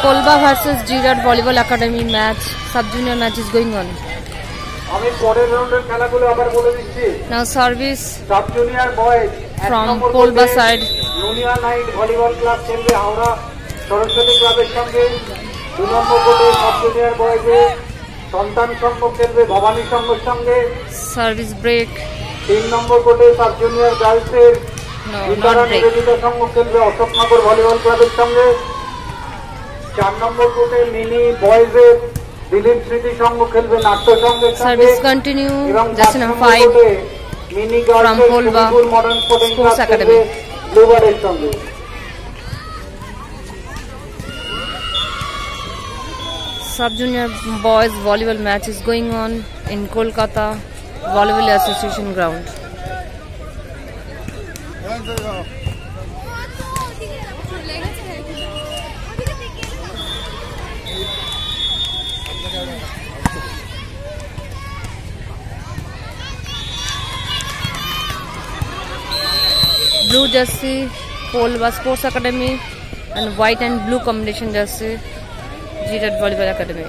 Kolba versus Jirat Volleyball Academy match. Sub-junior match is going on. Now service from Kolba side. Lunia Night Volleyball Club খেলবে হাওড়া সরস্বতী ক্লাবের সঙ্গে। 2 নম্বর কোর্টে সব-জুনিয়র বয়েজে সন্তান সংঘ খেলবে ভবানী সংঘের সঙ্গে। Service break. 3 নম্বর কোর্টে সাব-জুনিয়র গার্লসের নিবেদিতা সংঘ খেলবে অশোকনগর ভলিবল ক্লাবের সঙ্গে। 4 নম্বর কোর্টে মিনি বয়েজের দিলীপ স্মৃতি সংঘ খেলবে নাট্য সংঘের সঙ্গে। Service continue. Jersey number 5 mini girls modern sporting club academy ব্লুবার্ডের সঙ্গে। Sub-junior boys volleyball match is going on in Kolkata Volleyball Association ground. Blue jersey, Kolba Sports Academy, and white and blue combination jersey, Jirat Volleyball Academy.